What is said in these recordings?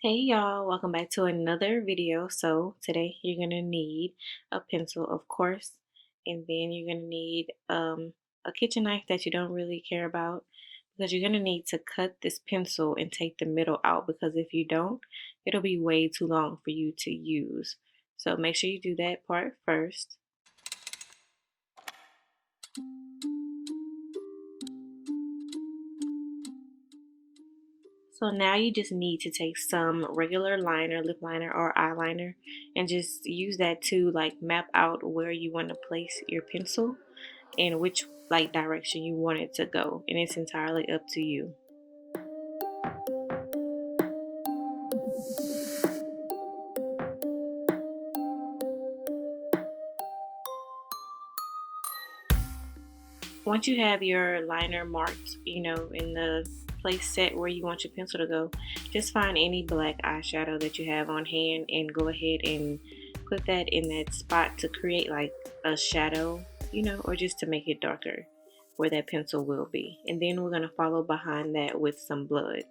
Hey y'all, welcome back to another video. So today you're gonna need a pencil, of course, and then you're gonna need a kitchen knife that you don't really care about because you're gonna need to cut this pencil and take the middle out because if you don't, it'll be way too long for you to use. So make sure you do that part first. So now you just need to take some regular liner, lip liner or eyeliner and just use that to like map out where you want to place your pencil and which like direction you want it to go, and it's entirely up to you. Once you have your liner marked, in the place set where you want your pencil to go, just find any black eyeshadow that you have on hand and go ahead and put that in that spot to create like a shadow, or just to make it darker where that pencil will be. And then we're going to follow behind that with some blood.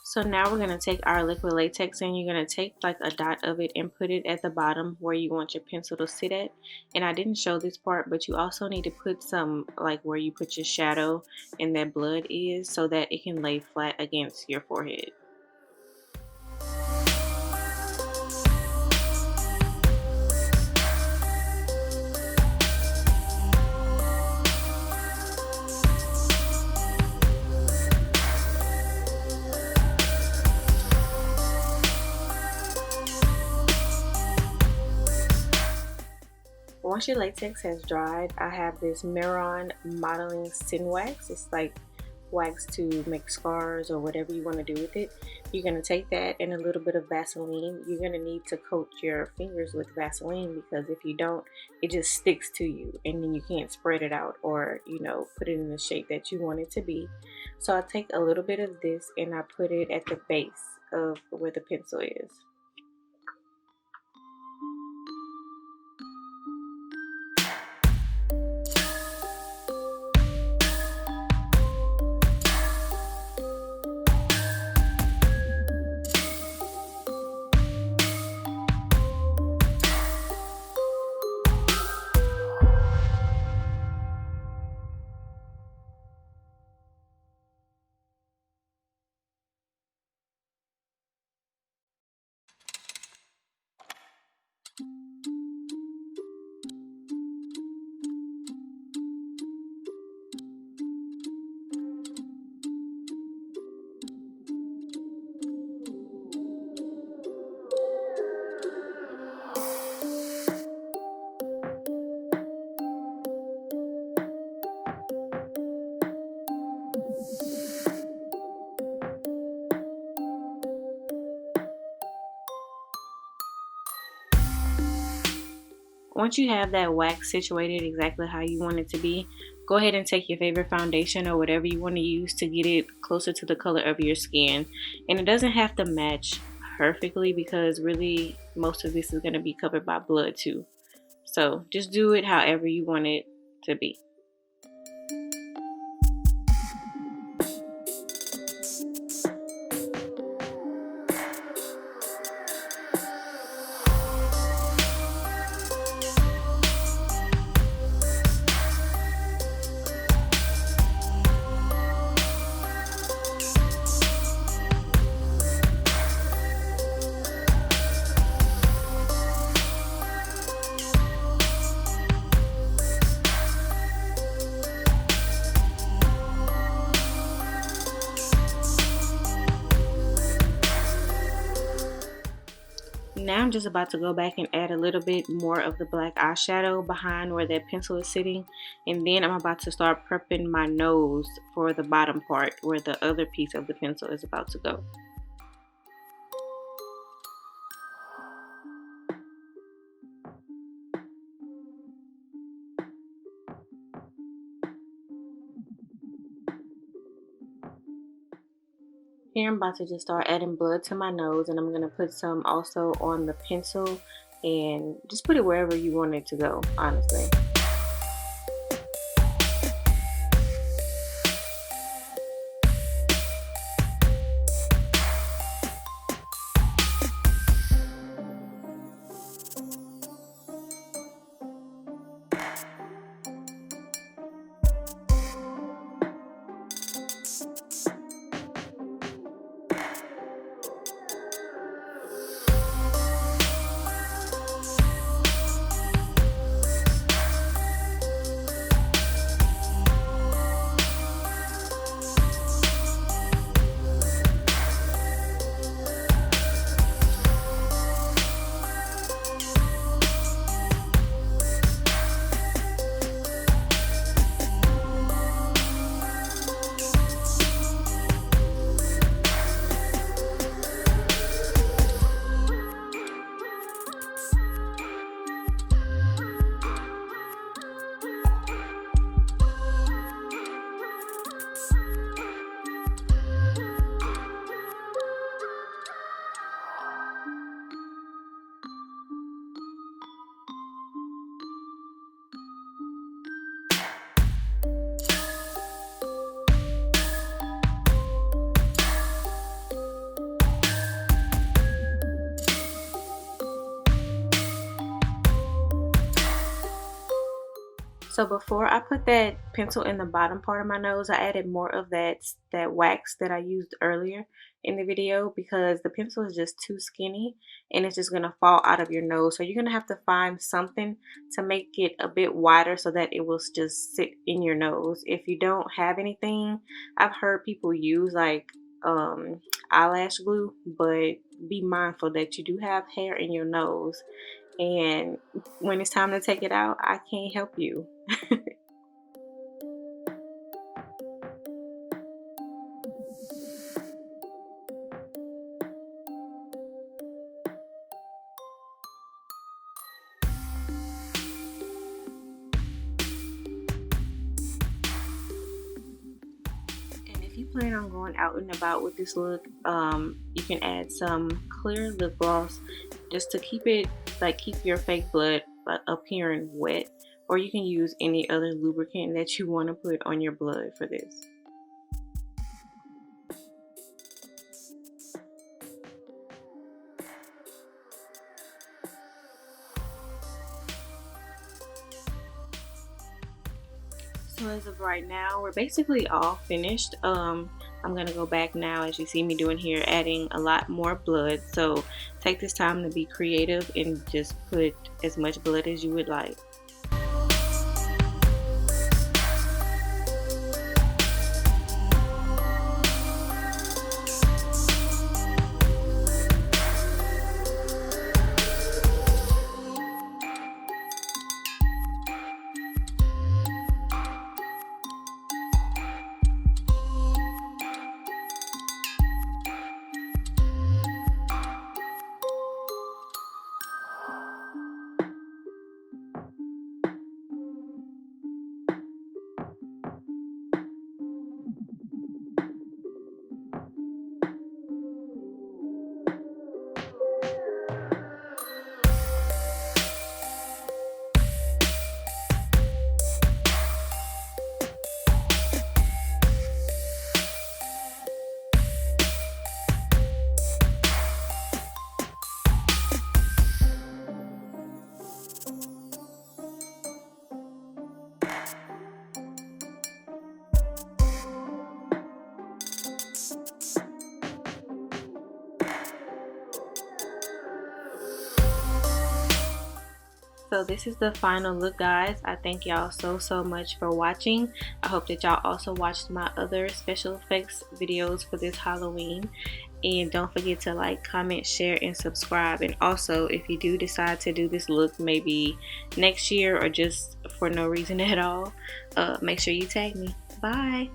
So now we're going to take our liquid latex and you're going to take like a dot of it and put it at the bottom where you want your pencil to sit at. And I didn't show this part, but you also need to put some like where you put your shadow and that blood is so that it can lay flat against your forehead. Once your latex has dried, I have this Mehron modeling sin wax. It's like wax to make scars or whatever you want to do with it. You're going to take that and a little bit of Vaseline. You're going to need to coat your fingers with Vaseline because if you don't, it just sticks to you and then you can't spread it out or, put it in the shape that you want it to be. So I take a little bit of this and I put it at the base of where the pencil is. Once you have that wax situated exactly how you want it to be, go ahead and take your favorite foundation or whatever you want to use to get it closer to the color of your skin. And it doesn't have to match perfectly because really most of this is going to be covered by blood too. So just do it however you want it to be. now I'm just about to go back and add a little bit more of the black eyeshadow behind where that pencil is sitting, and then I'm about to start prepping my nose for the bottom part where the other piece of the pencil is about to go. Here I'm about to just start adding blood to my nose, and I'm going to put some also on the pencil and just put it wherever you want it to go, honestly. So before I put that pencil in the bottom part of my nose, I added more of that wax that I used earlier in the video, because the pencil is just too skinny and it's just going to fall out of your nose. So you're going to have to find something to make it a bit wider so that it will just sit in your nose. If you don't have anything, I've heard people use like eyelash glue, but be mindful that you do have hair in your nose, and when it's time to take it out, I can't help you. And if you plan on going out and about with this look, you can add some clear lip gloss just to keep it, like, keep your fake blood appearing wet, or you can use any other lubricant that you want to put on your blood for this. So as of right now, we're basically all finished. I'm gonna go back now, as you see me doing here, adding a lot more blood. So take this time to be creative and just put as much blood as you would like. So this is the final look, guys. I thank y'all so much for watching. I hope that y'all also watched my other special effects videos for this Halloween. And don't forget to like, comment, share, and subscribe. And also, if you do decide to do this look maybe next year or just for no reason at all, make sure you tag me. Bye.